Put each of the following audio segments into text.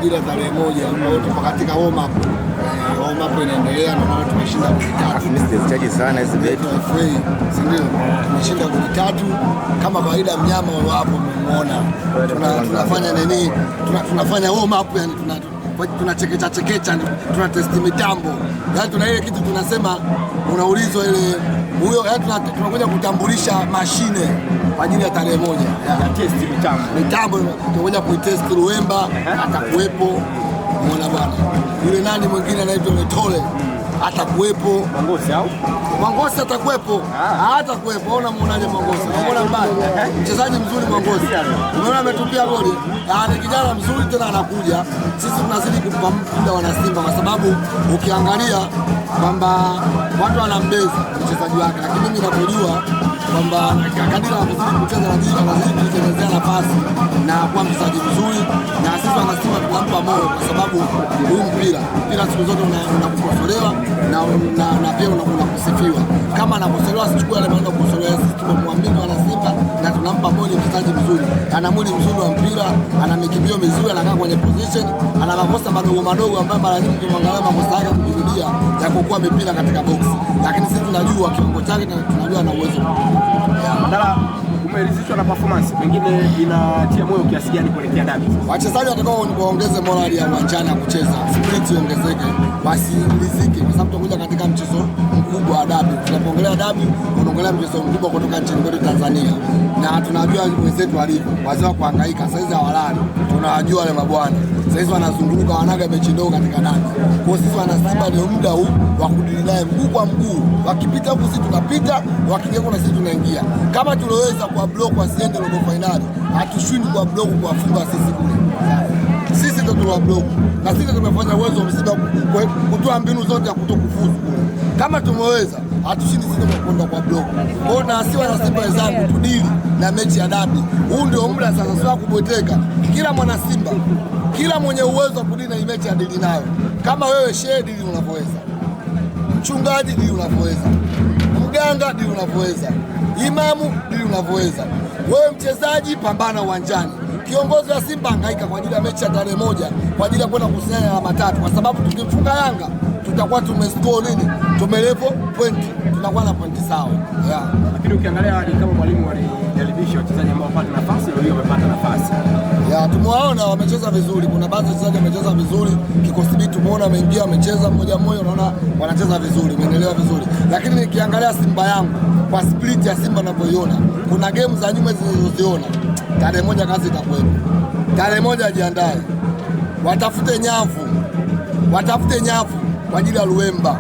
ajili ya tarehe moja. Tupo katika warm up inaendelea na watu tumeshinda goli 3. Sana hizo beti. Ndio. Tumeshinda goli 3 kama kawaida, mnyama wapo umemuona. Tunafanya nini? Tunafanya warm up, yani tunachekecha, tuna test mitambo. Yaani tuna ile kitu tunasema, unaulizwa ile huyo, yaani tunakuja kutambulisha mashine kwa ajili ya tarehe moja. Ya test mitambo tunakuja kuitest. Luemba atakuwepo, umeona bwana. Yule nani mwingine anaitwa Metole atakuwepo. Mwangosi atakuwepo. Atakuwepo. Unamuonaje Mwangosi? Unaona mbaya. Mchezaji mzuri Mwangosi. Umeona ametupia goli. Ni kijana mzuri tena anakuja. Sisi tunazidi kumpa muda wana Simba kwa sababu ukiangalia kwamba watu wanambeza mchezaji wake, lakini mimi ninapojua kwamba kadiri anazidi kucheza anazidi kutengenezea nafasi na kuwa mchezaji mzuri, na sisi wana Simba tunampa moyo kwa sababu huu mpira siku zote unakukosolewa na pia unakusifiwa. Kama anakosolewa sichukue yale maneno kukosolewa. Sisi tumemwamini wana Simba na tunampa moyo, mchezaji mzuri, ana mwili mzuri wa mpira, ana mikimbio mizuri, anakaa kwenye position, ana makosa madogo ambayo mara nyingi tunaangalia makosa yake kujirudia ya kukua mipira katika box, lakini sisi tunajua kiwango chake na tunajua ana uwezo. Mandala, umeridhishwa na performance? Pengine inatia moyo kiasi gani kuelekea dabi? Wachezaji watakao waongeze morali ya uwanjani ya kucheza, spirit iongezeke, wasiridhike kwa sababu tunakuja katika mchezo mkubwa wa dabi. Tunapoongelea dabi, tunaongelea mchezo mkubwa kutoka nchini kwetu Tanzania, na tunajua wenzetu walivyo, wazee wa kuhangaika saizi hawalali. Tunawajua wale mabwana saizi wanazunguka, wanaga mechi ndogo katika dabi. Kwa sisi wana Simba ndio muda huu wa kudili naye mguu kwa mguu, wakipita huku sisi tunapita, wakiingia na sisi tunaingia. Kama tuliweza kwa block wasiende robo finali, hatushindi kwa block kuwafunga sisi kule. Sisi ndio tuliwa block na sisi tumefanya uwezo wa Simba kutoa mbinu zote ya kutokufuzu kule. Kama tumeweza, hatushindi sisi kwenda kwa block. Kwa hiyo na sisi wana Simba wenzangu tudili na mechi ya dabi. Huu ndio muda sasa, sio kubweteka. Kila mwana Simba, kila mwenye uwezo wa kudili na mechi ya dili nayo. Kama wewe shehe dili unavyoweza, mchungaji dili unavyoweza, mganga dili unavyoweza, imamu dili unavyoweza, wewe mchezaji pambana uwanjani. Kiongozi wa Simba hangaika kwa ajili ya mechi ya tarehe moja, kwa ajili ya kwenda kukusanya alama 3, kwa sababu tukimfunga Yanga tutakuwa tumescore nini, tumelevel point, tunakuwa na point sawa. Lakini ukiangalia ni kama mwalimu alijaribisha wachezaji ambao wapata nafasi, ndio wamepata nafasi. Tumewaona wamecheza vizuri. Kuna baadhi ya wachezaji wamecheza vizuri, kikosi B tumeona wameingia wamecheza mmoja, unaona wanacheza vizuri, umeelewa vizuri. Lakini nikiangalia Simba yangu kwa split ya Simba ninavyoiona, kuna game za nyuma zilizoziona, tarehe moja kazi itakuwepo. Tarehe moja ajiandae, watafute nyavu kwa ajili ya Luemba,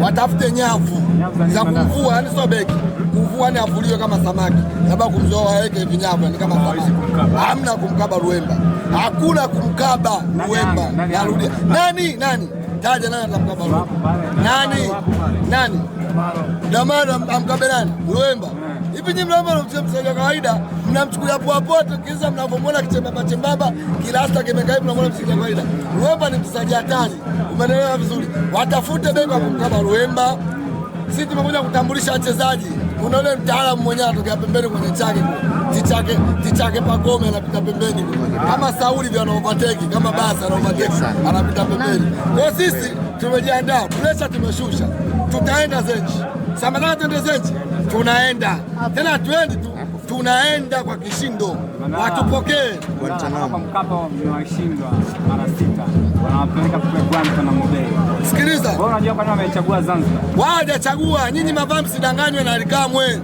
watafute nyavu za kuvua, yani sio beki kuvua, ni avuliwe kama samaki, labda kumzoa waweke vinyavu, ni kama samaki. Hamna kumkaba Luemba, hakuna kumkaba Luemba. Narudia, nani taja, nani atamkaba Luemba? Nani Damaro amkabe nani? Luemba. Hivi nyinyi mnaomba mchezaji wa kawaida mnamchukulia poa poa tu, kisa mnavomwona kichembamba kilasta kimekaa, mnamwona mchezaji wa kawaida. Luemba ni mchezaji hatari, umeelewa vizuri. Watafute beki wa kumkaba Luemba. Sisi tumekuja kutambulisha wachezaji. Kuna yule mtaalamu mwenyewe anatokea pembeni kwenye tichake Pagome anapita pembeni kama Sauli vya anaovateki, kama basi anaovateki anapita pembeni. Kwa sisi tumejiandaa, pressure tumeshusha, tutaenda Zenji. Samana tuende Zenji, tunaenda tena, tuendi tu, tunaenda kwa kishindo, watupokee. Hapa Mkapa mmewashindwa mara 6, wanawapeleka kwa Guantanamo Bay. Sikiliza, wewe unajua kwa nini wamechagua Zanzibar? Wao hajachagua, nyinyi mavamu msidanganywe na Alikamwe.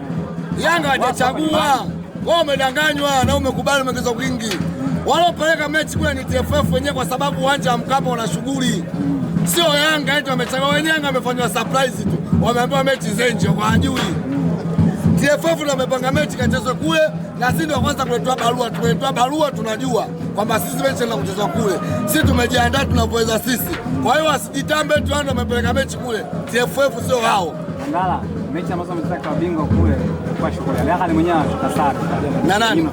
Yanga hajachagua, wao umedanganywa na umekubali, umeongeza wingi. Walopeleka mechi kule ni TFF wenyewe, kwa sababu uwanja wa Mkapa una shughuli, sio Yanga eti wamechagua wenyewe. Yanga wamefanywa surprise tu, wameambiwa mechi Zenji kwa hajui. TFF ndio wamepanga mechi kachezwe kule, na sisi ndio kwanza kuletwa barua. Tumeletwa barua, tunajua kwamba sisi mechi na kuchezwa kule. Sisi tumejiandaa tunavyoweza sisi. Kwa hiyo wasijitambe tu, ndio wamepeleka mechi kule. TFF sio wao. Ngala, mechi ambazo wametaka bingwa kule kwa shughuli. Yanga ni mwenyewe atasare. Na nani?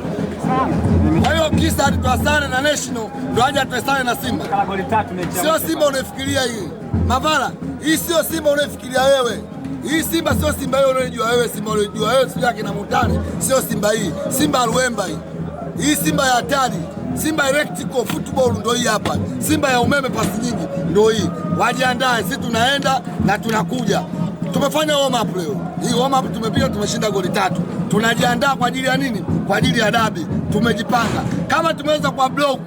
Kwa hiyo kisa alitwasane na National ndio aje atwasane na Simba. Kala goli 3 mechi. Sio Simba unafikiria hii. Mavala, hii sio Simba unafikiria wewe. Hii Simba sio Simba hiyo unayojua wewe. Simba unayojua wewe sio yake na Mutale, sio Simba hii. Simba Luemba hii. Hii Simba ya hatari. Simba Electrical Football ndio hii hapa. Simba ya umeme pasi nyingi ndio hii. Wajiandae, sisi tunaenda na tunakuja. Tumefanya warm up leo. Hii warm up tumepiga, tumeshinda goli 3. Tunajiandaa kwa ajili ya nini? Kwa ajili ya dabi. Tumejipanga. Kama tumeweza kwa block,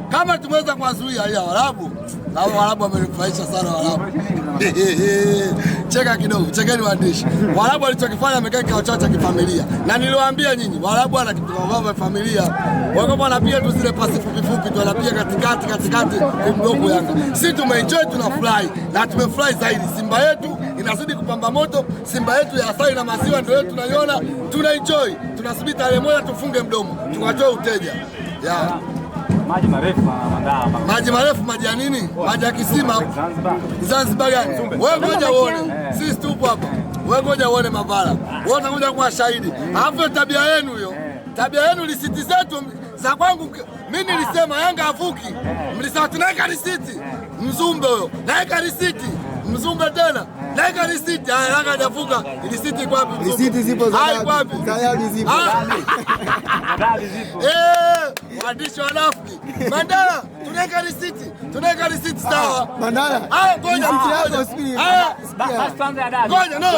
kama tumeweza kuwazuia ya Waarabu. Hao Waarabu wamenifurahisha sana Waarabu. Cheka kidogo, chekeni waandishi. Waarabu walichokifanya wamekaa kikao chao cha kifamilia. Na niliwaambia nyinyi, Waarabu wana kitu kama familia. Wako wanapiga tu zile pasi fupi tu, wanapiga katikati kumdogo Yanga. Sisi tumeenjoy, tunafurahi na tumefurahi zaidi. Simba yetu inazidi kupamba moto, Simba yetu ya asali na maziwa ndio yetu tunaiona, tunaenjoy. Tunasubiri tarehe moja tufunge mdomo, tukatoe uteja. Yeah. Maji marefu Mandala. Maji marefu, maji ya nini? Maji ya kisima. Zanzibar gani? Wewe ngoja uone. Sisi tupo hapa. Wewe ngoja uone Mavara. Wewe utakuja kuwa shahidi. Alafu tabia yenu hiyo. Tabia yenu risiti zetu za kwangu. Mimi nilisema Yanga havuki. Mlisema tunaweka risiti. Mzumbe huyo. Naweka risiti. Mzumbe tena. Naweka risiti. Yanga hajavuka. Risiti iko wapi? Risiti zipo za wapi? Tayari zipo. Waandishi wanafiki. Mandala, tunaweka risiti sawa. Mandala. Ngoja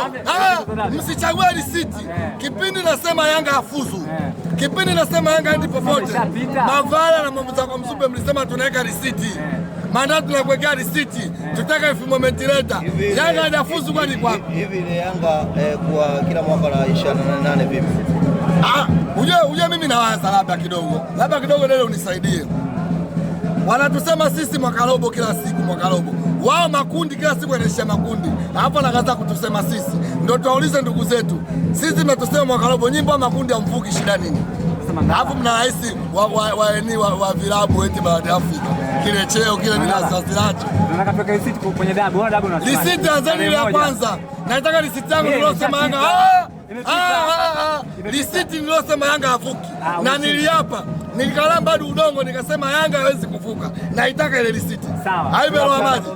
msichague risiti. Kipindi nasema Yanga hafuzu. Kipindi nasema Yanga ndi popote. Mavara na mambo za Mzumbe mlisema tunaweka risiti. Mandala tunakuwekea risiti. Tutaka moment leta. Yanga hajafuzu kwani kwapi? Hivi ni Yanga kwa kila mwaka na 28 vipi? Uje mimi nawaza labda kidogo leo unisaidie. Wanatusema sisi mwaka robo kila siku mwaka robo. Wao makundi kila siku wanaishia makundi. Hapo nakaza kutusema sisi. Ndio tuwaulize ndugu zetu. Sisi tunatusema mwaka robo, nyimbo makundi amvuki shida nini? Hapo mna rahisi wa vilabu eti barani Afrika. Kile cheo kile ni nasasilacho. Tunataka tuweke risiti kwenye dabi. Unaona dabi unasema. Risiti Tanzania ya kwanza. Nataka risiti yangu nilosema Yanga. Risiti nilosema Yanga havuki. Na niliapa, nilikalamba hadi udongo nikasema Yanga hawezi kuvuka. Naitaka ile risiti. Sawa. Haimeloa maji.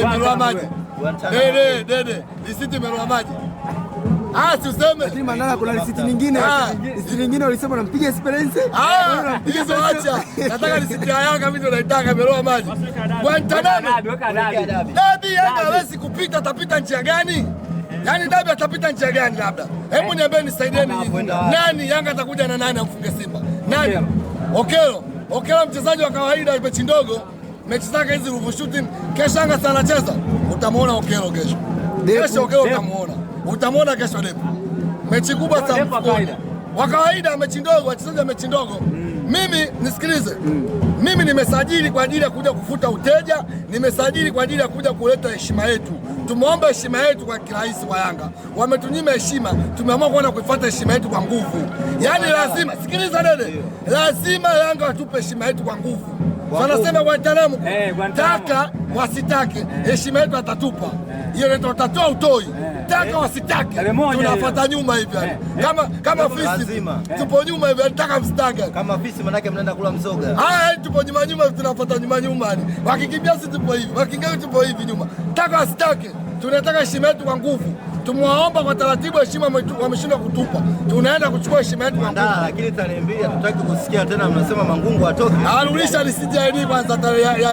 Imeloa maji. Dede. Risiti imeloa maji. Si useme. Lakini Mandala kuna risiti nyingine. Risiti nyingine ulisema unampiga Esperance. Hizo acha. Nataka risiti ya Yanga mimi ndo naitaka imeloa maji. Guantanamo. Dabi Yanga hawezi kupita, atapita njia gani? Yaani dabi atapita njia gani labda? Hebu niambie nisaidieni nyinyi. Nani Yanga atakuja na nani amfunge Simba? Nani? Okelo mchezaji wa kawaida mechi ndogo. Mechi zake hizi ruvu shooting. Kesho Yanga sana anacheza. Utamuona Okelo kesho. Kesho Okelo utamuona. Utamuona kesho Depo. Mechi kubwa sana mfukoni. Wa kawaida mechi ndogo, wachezaji wa mechi ndogo. Mimi nisikilize. Mimi nimesajili kwa ajili ya kuja kufuta uteja, nimesajili kwa ajili ya kuja kuleta heshima yetu. Tumeomba heshima yetu kwa kirahisi wa Yanga. Wametunyima heshima, tumeamua kwenda kuifuata heshima yetu kwa nguvu. Yaani lazima, sikiliza dede. Lazima Yanga watupe heshima yetu kwa nguvu. Wanasema Guantanamo. Taka wasitake, heshima yetu atatupa. Hiyo ndio tutatoa utoi. Taka wasitake. Tunafuata nyuma hivi yani. Kama fisi tupo nyuma hivi, nataka msitake. Kama fisi manake mnaenda kula mzoga. Tupo nyuma tunafuata nyuma yani. Wakikimbia sisi tupo hivi, wakiingia tupo hivi nyuma. Taka wasitake. Tunataka heshima yetu kwa nguvu. Tumewaomba kwa taratibu, heshima wameshindwa kutupa. Tunaenda kuchukua heshima yetu kwa nguvu. Lakini tarehe 2 hatutaki kusikia tena mnasema Mangungu atoke. Arudisha risiti ya ID kwanza tarehe